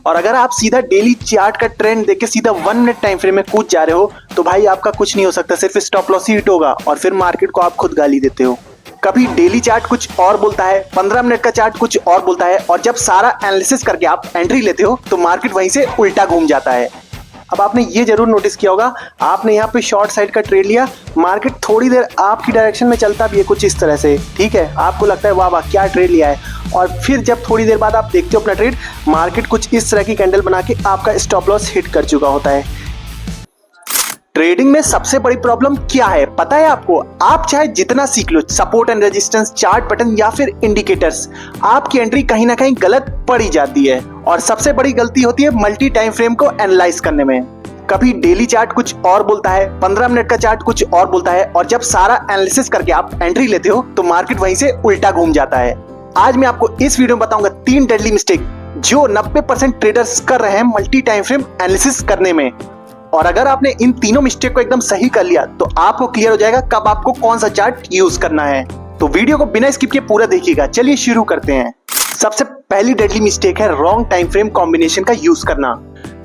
और अगर आप सीधा डेली चार्ट का ट्रेंड देख के सीधा 1 मिनट टाइम फ्रेम में कूद जा रहे हो तो भाई आपका कुछ नहीं हो सकता, सिर्फ स्टॉप लॉस ही हिट होगा और फिर मार्केट को आप खुद गाली देते हो। कभी डेली चार्ट कुछ और बोलता है, 15 मिनट का चार्ट कुछ और बोलता है, और जब सारा एनालिसिस करके आप एंट्री लेते हो तो मार्केट वहीं से उल्टा घूम जाता है। अब आपने ये जरूर नोटिस किया होगा, आपने यहाँ पे शॉर्ट साइड का ट्रेड लिया, मार्केट थोड़ी देर आपकी डायरेक्शन में चलता भी है कुछ इस तरह से, ठीक है, आपको लगता है वाह वाह क्या ट्रेड लिया है, और फिर जब थोड़ी देर बाद आप देखते हो अपना ट्रेड, मार्केट कुछ इस तरह की कैंडल बना के आपका स्टॉप लॉस हिट कर चुका होता है। ट्रेडिंग में सबसे बड़ी प्रॉब्लम क्या है पता है आपको? आप चाहे जितना सीख लो, support and resistance, chart pattern या फिर इंडिकेटर्स, आपकी एंट्री कहीं ना कहीं गलत पड़ी जाती है। और सबसे बड़ी गलती होती है मल्टी टाइम फ्रेम को एनालाइज करने में। कभी डेली चार्ट कुछ और बोलता है, 15 मिनट का चार्ट कुछ और बोलता है, और जब सारा एनालिसिस करके आप एंट्री लेते हो तो मार्केट वहीं से उल्टा घूम जाता है। आज मैं आपको इस वीडियो में बताऊंगा 3 डेडली मिस्टेक जो 90% ट्रेडर्स कर रहे हैं मल्टी टाइम फ्रेम एनालिसिस करने में। और अगर आपने इन तीनों मिस्टेक को एकदम सही कर लिया तो आपको क्लियर हो जाएगा कब आपको कौन सा चार्ट यूज करना है। तो वीडियो को बिना स्किप किए पूरा देखिएगा। चलिए शुरू करते हैं। सबसे पहली डेडली मिस्टेक है रॉन्ग टाइम फ्रेम कॉम्बिनेशन का यूज करना।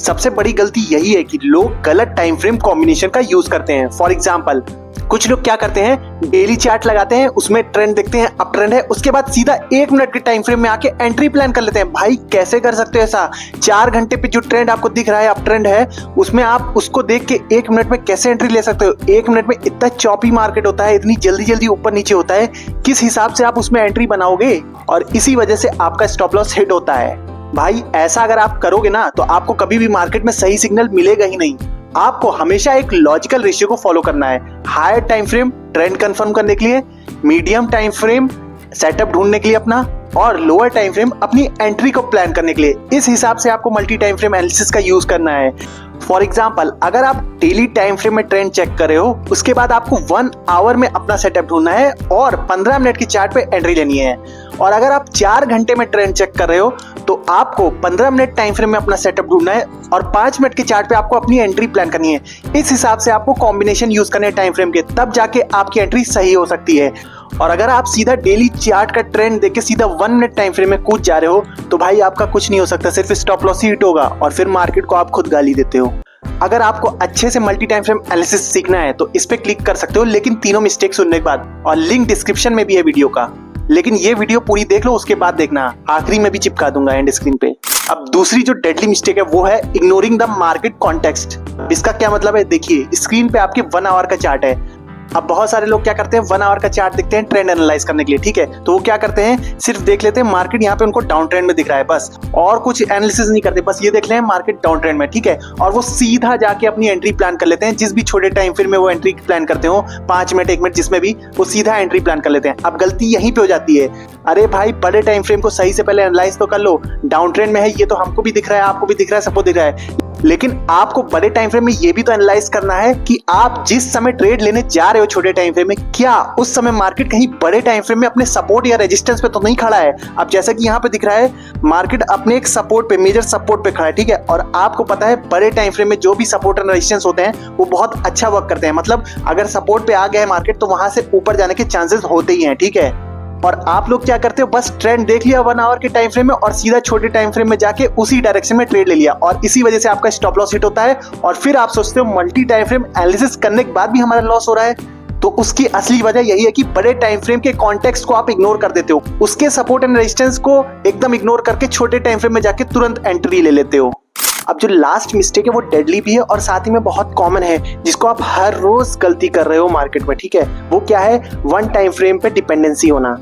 सबसे बड़ी गलती यही है कि लोग गलत टाइम फ्रेम कॉम्बिनेशन का यूज करते हैं। फॉर एग्जांपल, कुछ लोग क्या करते हैं, डेली चार्ट लगाते हैं, उसमें ट्रेंड देखते हैं, अप ट्रेंड है, उसके बाद सीधा 1 मिनट के टाइम फ्रेम में आके एंट्री प्लान कर लेते हैं। भाई कैसे कर सकते हो ऐसा? 4 घंटे पे जो ट्रेंड आपको दिख रहा है, अप ट्रेंड है, उसमें आप उसको देख के 1 मिनट में कैसे एंट्री ले सकते हो? 1 मिनट में इतना चॉपी मार्केट होता है, इतनी जल्दी जल्दी ऊपर नीचे होता है, किस हिसाब से आप उसमें एंट्री बनाओगे? और इसी वजह से आपका स्टॉप लॉस हिट होता है। भाई ऐसा अगर आप करोगे ना तो आपको कभी भी मार्केट में सही सिग्नल मिलेगा ही नहीं। आपको हमेशा एक लॉजिकल रेशियो को फॉलो करना है। Higher time frame trend confirm करने के लिए, मीडियम टाइम फ्रेम सेटअप ढूंढने के लिए अपना, और लोअर टाइम फ्रेम अपनी एंट्री को प्लान करने के लिए। इस हिसाब से आपको मल्टी टाइम फ्रेम एनालिसिस का यूज करना है। फॉर एग्जाम्पल, अगर आप डेली टाइम फ्रेम में ट्रेंड चेक कर रहे हो, उसके बाद आपको 1 आवर में अपना सेटअप ढूंढना है और 15 मिनट की चार्ट पे एंट्री लेनी है। और अगर आप 4 घंटे में ट्रेंड चेक कर रहे हो तो आपको 15 मिनट टाइम फ्रेम में अपना सेटअप ढूंढना है और 5 मिनट की चार्ट पे आपको अपनी एंट्री प्लान करनी है। इस हिसाब से आपको कॉम्बिनेशन यूज करने टाइम फ्रेम के, तब जाके आपकी एंट्री सही हो सकती है। और अगर आप सीधा डेली चार्ट का ट्रेंड देख के सीधा 1 मिनट टाइम फ्रेम में कूद जा रहे हो तो भाई आपका कुछ नहीं हो सकता, सिर्फ स्टॉप लॉस ही हिट होगा और फिर मार्केट को आप खुद गाली देते हो। अगर आपको अच्छे से मल्टी टाइम फ्रेम एनालिसिस सीखना है तो इस पे क्लिक कर सकते हो, लेकिन तीनों मिस्टेक सुनने के बाद, और लिंक डिस्क्रिप्शन में भी है वीडियो का। लेकिन ये वीडियो पूरी देख लो, उसके बाद देखना, आखिरी में भी चिपका दूंगा एंड स्क्रीन पे। अब दूसरी जो डेडली मिस्टेक है वो है इग्नोरिंग द मार्केट कॉन्टेक्स्ट। इसका क्या मतलब है? देखिए स्क्रीन पे आपके 1 आवर का चार्ट है। अब बहुत सारे लोग क्या करते हैं, 1 आवर का चार्ट देखते हैं ट्रेंड एनालाइज करने के लिए, ठीक है, तो वो क्या करते हैं, सिर्फ देख लेते हैं मार्केट यहाँ पे उनको डाउन ट्रेंड में दिख रहा है बस, और कुछ एनालिसिस नहीं करते, बस ये देख लें मार्केट डाउन ट्रेंड में, ठीक है, और वो सीधा जाके अपनी एंट्री प्लान कर लेते हैं। जिस भी छोटे टाइम फ्रेम में वो एंट्री प्लान करते हो, 5 मिनट 1 मिनट जिसमें भी, वो सीधा एंट्री प्लान कर लेते हैं। अब गलती यहीं पे हो जाती है। अरे भाई बड़े टाइम फ्रेम को सही से पहले एनालाइज तो कर लो। डाउन ट्रेंड में है ये तो हमको भी दिख रहा है, आपको भी दिख रहा है, सबको दिख रहा है, लेकिन आपको बड़े टाइम फ्रेम में ये भी तो एनालाइज करना है कि आप जिस समय ट्रेड लेने जा रहे हो छोटे टाइम फ्रेम में, क्या उस समय मार्केट कहीं बड़े टाइम फ्रेम में अपने सपोर्ट या रेजिस्टेंस पे तो नहीं खड़ा है। अब जैसा कि यहाँ पे दिख रहा है मार्केट अपने एक सपोर्ट पे, मेजर सपोर्ट पे खड़ा है, ठीक है, और आपको पता है बड़े टाइम फ्रेम में जो भी सपोर्ट और रेजिस्टेंस होते हैं वो बहुत अच्छा वर्क करते हैं। मतलब अगर सपोर्ट पे आ गया है मार्केट तो वहां से ऊपर जाने के चांसेस होते ही हैं, ठीक है। और आप लोग क्या करते हो, बस ट्रेंड देख लिया 1 आवर के टाइम फ्रेम में और सीधा छोटे टाइम फ्रेम में जाके उसी डायरेक्शन में ट्रेड ले लिया, और इसी वजह से आपका स्टॉप लॉस हिट होता है। और फिर आप सोचते हो मल्टी टाइम फ्रेम एनालिसिस करने के बाद भी हमारा लॉस हो रहा है, तो उसकी असली वजह यही है कि बड़े टाइम फ्रेम के कॉन्टेक्स्ट को आप इग्नोर कर देते हो, उसके सपोर्ट एंड रेजिस्टेंस को एकदम इग्नोर करके छोटे टाइम फ्रेम में जाके तुरंत एंट्री ले लेते हो। अब जो लास्ट मिस्टेक है वो डेडली भी है और साथ ही में बहुत कॉमन है, जिसको आप हर रोज गलती कर रहे हो मार्केट में, ठीक है, वो क्या है, 1 टाइम फ्रेम पे डिपेंडेंसी होना।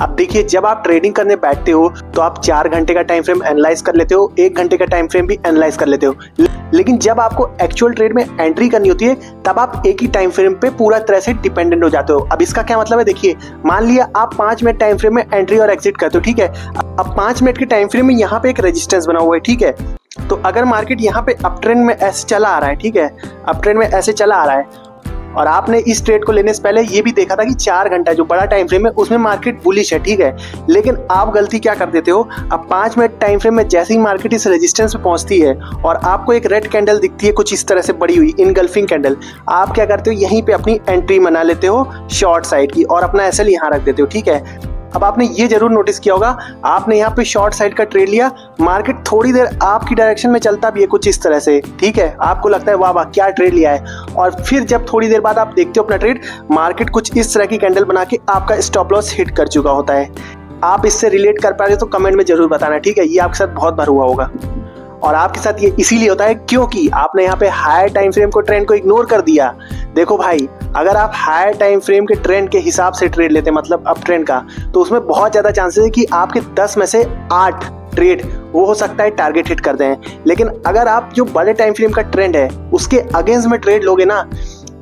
अब देखिए जब आप ट्रेडिंग करने बैठते हो तो आप 4 घंटे का टाइम फ्रेम एनालाइज कर लेते हो, 1 घंटे का टाइम फ्रेम भी एनालाइज कर लेते हो, लेकिन जब आपको एक्चुअल ट्रेड में एंट्री करनी होती है तब आप एक ही टाइम फ्रेम पे पूरा तरह से डिपेंडेंट हो जाते हो। अब इसका क्या मतलब है, देखिए मान लिया आप 5 मिनट टाइम फ्रेम में एंट्री और एग्जिट करते हो, ठीक है, अब 5 मिनट के टाइम फ्रेम में यहाँ पे एक रेजिस्टेंस बना हुआ है, ठीक है, तो अगर मार्केट यहाँ पे अप ट्रेंड में ऐसे चला आ रहा है, ठीक है, अप ट्रेंड में ऐसे चला आ रहा है, और आपने इस ट्रेड को लेने से पहले ये भी देखा था कि 4 घंटा जो बड़ा टाइम फ्रेम है उसमें मार्केट बुलिश है, ठीक है, लेकिन आप गलती क्या कर देते हो, अब 5 मिनट टाइम फ्रेम में जैसे ही मार्केट इस रेजिस्टेंस पे पहुंचती है और आपको एक रेड कैंडल दिखती है कुछ इस तरह से बड़ी हुई इनगल्फिंग कैंडल, आप क्या करते हो, यहीं पे अपनी एंट्री बना लेते हो शॉर्ट साइड की और अपना एसएल यहाँ रख देते हो, ठीक है। अब आपने ये जरूर नोटिस किया होगा, आपने यहाँ पे शॉर्ट साइड का ट्रेड लिया, मार्केट थोड़ी देर आपकी डायरेक्शन में चलता भी है कुछ इस तरह से, ठीक है, आपको लगता है वाह वाह क्या ट्रेड लिया है, और फिर जब थोड़ी देर बाद आप देखते हो अपना ट्रेड, मार्केट कुछ इस तरह की कैंडल बना के आपका स्टॉप लॉस हिट कर चुका होता है। आप इससे रिलेट कर पा रहे हो तो कमेंट में जरूर बताना, ठीक है, ये आपके साथ बहुत बार हुआ होगा। और आपके साथ ये इसीलिए होता है क्योंकि आपने यहाँ पे हायर टाइम फ्रेम को ट्रेंड को इग्नोर कर दिया। देखो भाई, अगर आप हायर टाइम फ्रेम के ट्रेंड के हिसाब से ट्रेड लेते हैं, मतलब अप ट्रेंड का, तो उसमें बहुत ज्यादा चांसेस है कि आपके 10 में से 8 ट्रेड वो हो सकता है टारगेट हिट कर दें। लेकिन अगर आप जो बड़े टाइम फ्रेम का ट्रेंड है उसके अगेंस्ट में ट्रेड लोगे ना,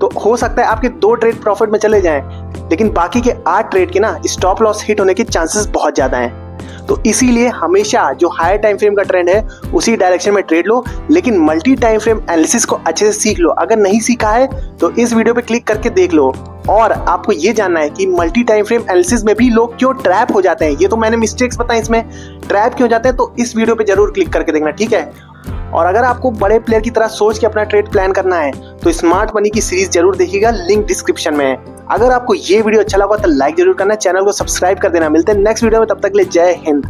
तो हो सकता है आपके 2 ट्रेड प्रॉफिट में चले जाएं, लेकिन बाकी के 8 ट्रेड के ना स्टॉप लॉस हिट होने के चांसेस बहुत ज्यादा हैं। तो इसीलिए हमेशा जो हायर टाइम फ्रेम का ट्रेंड है उसी डायरेक्शन में ट्रेड लो, लेकिन मल्टी टाइम फ्रेम एनालिसिस को अच्छे से सीख लो। अगर नहीं सीखा है तो इस वीडियो पे क्लिक करके देख लो। और आपको ये जानना है कि मल्टी टाइम फ्रेम एनालिसिस में भी लोग क्यों ट्रैप हो जाते हैं, ये तो मैंने मिस्टेक्स बताए, इसमें ट्रैप क्यों जाते हैं, तो इस वीडियो पे जरूर क्लिक करके देखना, ठीक है। और अगर आपको बड़े प्लेयर की तरह सोच के अपना ट्रेड प्लान करना है तो स्मार्ट मनी की सीरीज जरूर देखिएगा, लिंक डिस्क्रिप्शन में है। अगर आपको ये वीडियो अच्छा लगा तो लाइक जरूर करना, चैनल को सब्सक्राइब कर देना। मिलते हैं नेक्स्ट वीडियो में, तब तक के लिए जय हिंद।